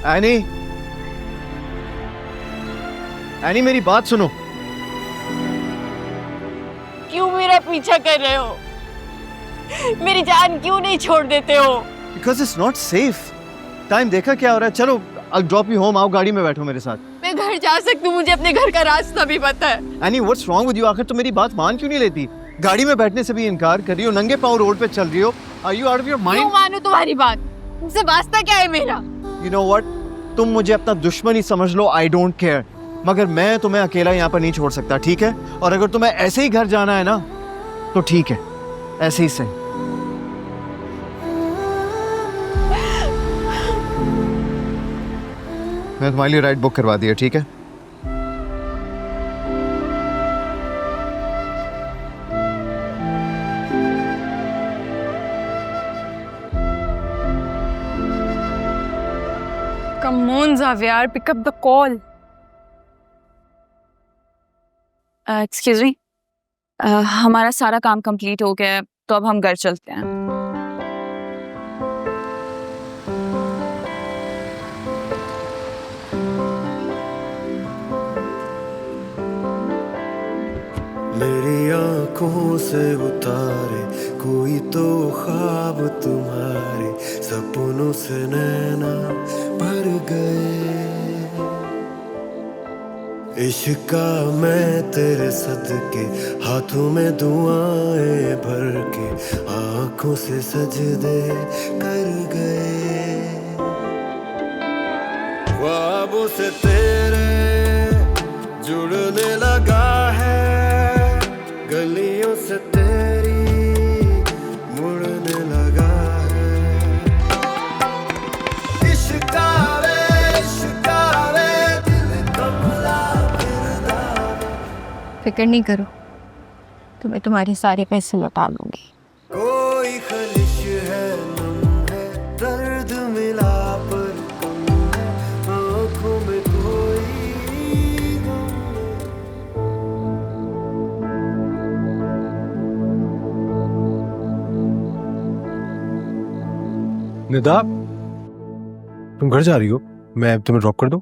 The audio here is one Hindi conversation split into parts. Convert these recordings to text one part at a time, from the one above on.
एनी, एनी मेरी बात सुनो। क्यों मेरा पीछा कर रहे हो? मेरी जान क्यों नहीं छोड़ देते हो? Because it's not safe. Time देखा क्या हो रहा है? चलो, I'll drop you home. आओ गाड़ी में बैठो मेरे साथ। मैं घर जा सकती हूँ, मुझे अपने घर का रास्ता भी पता है। Any, what's wrong with you? आखिर तुम मेरी बात मान क्यों नहीं लेती? गाड़ी में बैठने से भी इनकार कर रही हो, नंगे पाँव रोड पे चल रही हो। Are you out of your mind? क्यों मानूं तुम्हारी बात? तुमसे वास्ता क्या है मेरा? You know what? तुम मुझे अपना दुश्मन ही समझ लो, I don't care. मगर मैं तुम्हें अकेला यहाँ पर नहीं छोड़ सकता, ठीक है? और अगर तुम्हें ऐसे ही घर जाना है ना, तो ठीक है, ऐसे ही सही। मैं तुम्हारे लिए राइड बुक करवा दिया, ठीक है? Come on, Xavier, pick up the call. Excuse me. हमारा सारा काम कंप्लीट हो गया है, तो अब हम घर चलते हैं। मेरी आंखों से उतारे कोई तो ख्वाब तुम्हारे, सपनों से नैना भर गए। इश्का मैं तेरे सदके, हाथों में दुआएं भर के, आंखों से सजदे कर गए। ख्वाबों से तेरे जुड़ने लगा है, गलियों से तेरी मुड़ने लगा है। इश्कारे दिल कमला फिरदा। फिक्र नहीं करो, तुम्हें तुम्हारे सारे पैसे लौटा लूंगी। कोई खलिश है, नम है, दर्द मिला पर कम है, आँखों में कोई गम नहीं। निदा, तुम घर जा रही हो? मैं तुम्हें ड्रॉप कर दूं?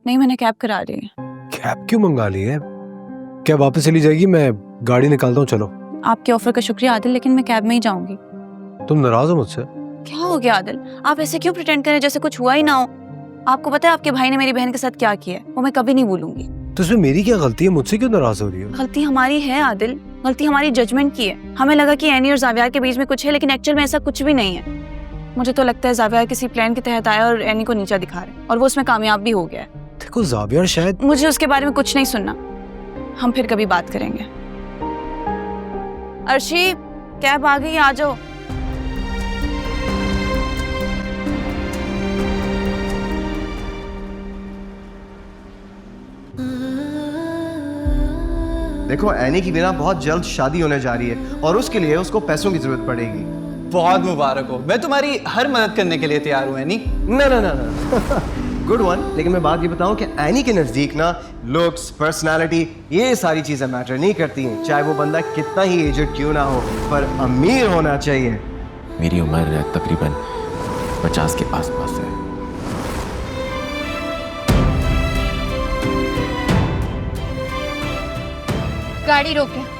नहीं, मैंने कैब करा ली है। कैब क्यों मंगा ली है? क्या वापस चली जाएगी? मैं गाड़ी निकालता हूँ, चलो। आपके ऑफर का शुक्रिया आदिल, लेकिन मैं कैब में ही जाऊंगी। तुम नाराज हो मुझसे? क्या हो गया आदिल? आप ऐसे क्यों प्रिटेंड करें जैसे कुछ हुआ ही ना हो? आपको पता है आपके भाई ने मेरी बहन के साथ क्या किया है? वो मैं कभी नहीं भूलूंगी। तो इसमें मेरी क्या गलती है? मुझसे क्यों नाराज हो रही हो? गलती हमारी है आदिल, गलती हमारी जजमेंट की है। हमें लगा कि एनी और जावियार के बीच में कुछ है, लेकिन एक्चुअल में ऐसा कुछ भी नहीं है। मुझे तो लगता है जावियार किसी प्लान के तहत आया और एनी को नीचा दिखा रहा है, और वो उसमें कामयाब भी हो गया है। देखो जावियार शायद... मुझे उसके बारे में कुछ नहीं सुनना, हम फिर कभी बात करेंगे। अर्शी, कैब आ गई, आ जाओ। देखो, एनी की बिना बहुत जल्द शादी होने जा रही है और उसके लिए उसको पैसों की जरूरत पड़ेगी। बहुत मुबारक हो, मैं तुम्हारी हर मदद करने के लिए तैयार हूँ एनी। ना ना ना ना गुड वन। लेकिन मैं बात ये बताऊं कि एनी के नजदीक ना लुक्स, पर्सनालिटी, ये सारी चीजें मैटर नहीं करती हैं। चाहे वो बंदा कितना ही एजेड क्यों ना हो, पर अमीर होना चाहिए। मेरी उम्र तकरीबन 50 के आसपास है। गाड़ी रोके।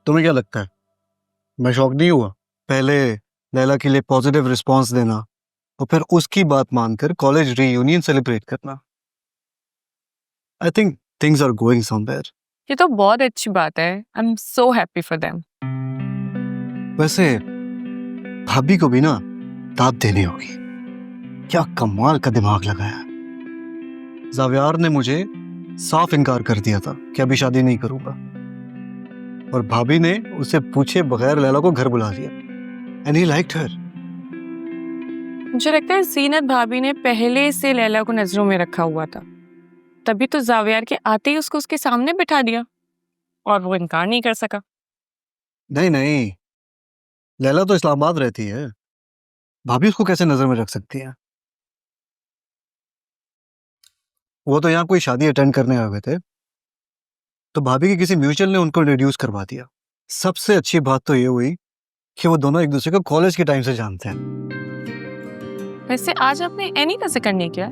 तुम्हें क्या लगता है मैं शॉक नहीं हुआ? पहले लैला के लिए पॉजिटिव रिस्पांस देना और फिर उसकी बात मानकर कॉलेज रीयूनियन सेलिब्रेट करना। I think things are going somewhere. ये तो बहुत अच्छी बात है। I am so happy for them. वैसे भाभी को भी ना दाद देनी होगी। क्या कमाल का दिमाग लगाया। जावियार ने मुझे साफ इनकार कर दिया था कि अभी शादी नहीं करूंगा, और भाभी ने उसे पूछे बगैर लैला को घर बुला लिया। एंड ही लाइक्ड हर। मुझे लगता है जीनत भाभी ने पहले से लैला को नजरों में रखा हुआ था, तभी तो जावियार के आते ही उसको उसके सामने बिठा दिया और वो इनकार नहीं कर सका। नहीं नहीं, लैला तो इस्लामाबाद रहती है, भाभी उसको कैसे नजर में रख सकती है? वो तो यहाँ कोई शादी अटेंड करने आए हुए थे, तो भाभी के किसी म्यूचुअल ने उनको इंट्रोड्यूस करवा दिया। सबसे अच्छी बात तो ये हुई कि वो दोनों एक दूसरे को कॉलेज के टाइम से जानते हैं। वैसे आज आपने एनी का जिक्र नहीं किया,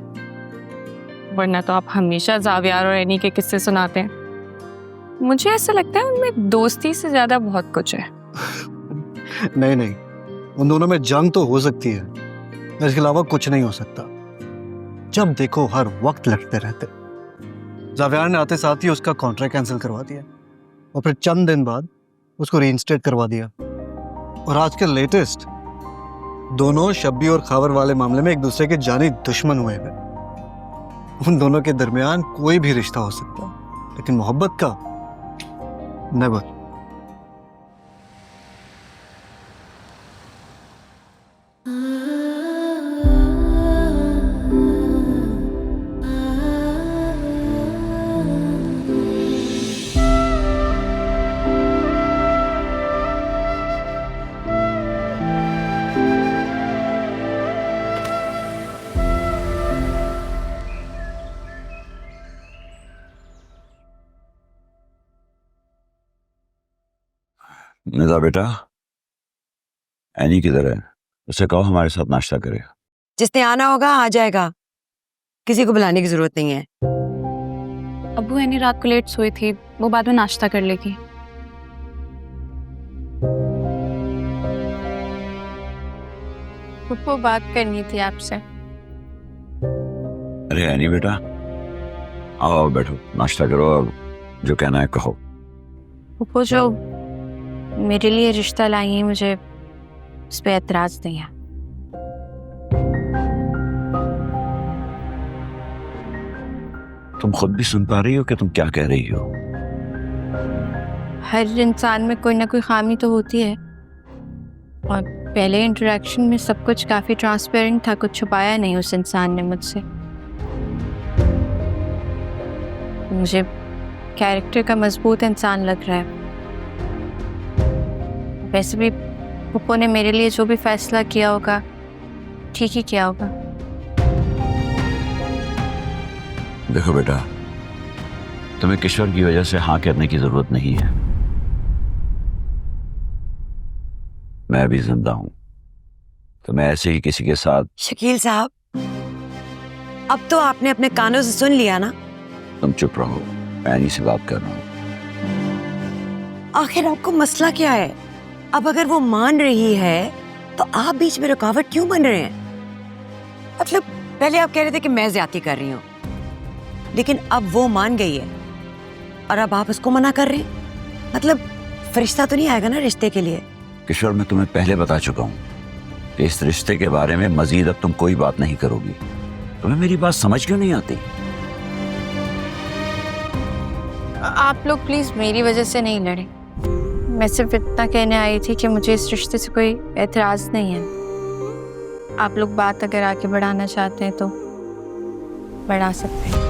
वरना तो आप हमेशा जावियार और एनी के किस्से सुनाते हैं। मुझे ऐसा लगता है उनमें दोस्ती से ज्यादा बहुत कुछ है। नहीं नहीं, उन दोनों में जंग तो हो सकती है, इसके अलावा कुछ नहीं हो सकता। जब देखो हर वक्त लड़ते रहते। जावियार ने आते साथ ही उसका कॉन्ट्रैक्ट कैंसिल करवा दिया और फिर चंद दिन बाद उसको रीइंस्टेट करवा दिया। और आज के लेटेस्ट, दोनों शब्बी और खावर वाले मामले में एक दूसरे के जानी दुश्मन हुए हैं। उन दोनों के दरमियान कोई भी रिश्ता हो सकता है, लेकिन मोहब्बत का नेवर। निदा बेटा, एनी किधर है? उसे कहो हमारे साथ नाश्ता करे। जिसने आना होगा आ जाएगा, किसी को बुलाने की जरूरत नहीं है। अब्बू एनी रात को लेट सोई थी, वो बाद में नाश्ता कर लेगी। वो बात करनी थी आपसे। अरे एनी बेटा, आओ आओ बैठो, नाश्ता करो और जो कहना है कहो। वो जो मेरे लिए रिश्ता लाई है, मुझे उस पर एतराज नहीं है। तुम खुद भी सुन पा रही हो कि तुम क्या कह रही हो? हर इंसान में कोई ना कोई खामी तो होती है, और पहले इंटरेक्शन में सब कुछ काफी ट्रांसपेरेंट था, कुछ छुपाया नहीं उस इंसान ने मुझसे। मुझे कैरेक्टर का मजबूत इंसान लग रहा है। वैसे भी पप्पू ने मेरे लिए जो भी फैसला किया होगा ठीक ही किया होगा। देखो बेटा, तुम्हें किशोर की वजह से हाँ करने की जरूरत नहीं है। मैं भी जिंदा हूं, तो मैं ऐसे ही किसी के साथ। शकील साहब, अब तो आपने अपने कानों से सुन लिया ना। तुम चुप रहो, मैं एनी से बात कर रहा हूं। आखिर आपको मसला क्या है? अब अगर वो मान रही है तो आप बीच में रुकावट क्यों बन रहे हैं? मतलब पहले आप कह रहे थे कि मैं ज्यादती कर रही हूँ, लेकिन अब वो मान गई है और अब आप उसको मना कर रहे हैं। मतलब फरिश्ता तो नहीं आएगा ना रिश्ते के लिए? किशोर, मैं तुम्हें पहले बता चुका हूं कि इस रिश्ते के बारे में मजीद अब तुम कोई बात नहीं करोगी। तुम्हें मेरी बात समझ क्यों नहीं आती? आप लोग प्लीज मेरी वजह से नहीं लड़े। मैं सिर्फ इतना कहने आई थी कि मुझे इस रिश्ते से कोई एतराज नहीं है। आप लोग बात अगर आगे बढ़ाना चाहते हैं तो बढ़ा सकते हैं।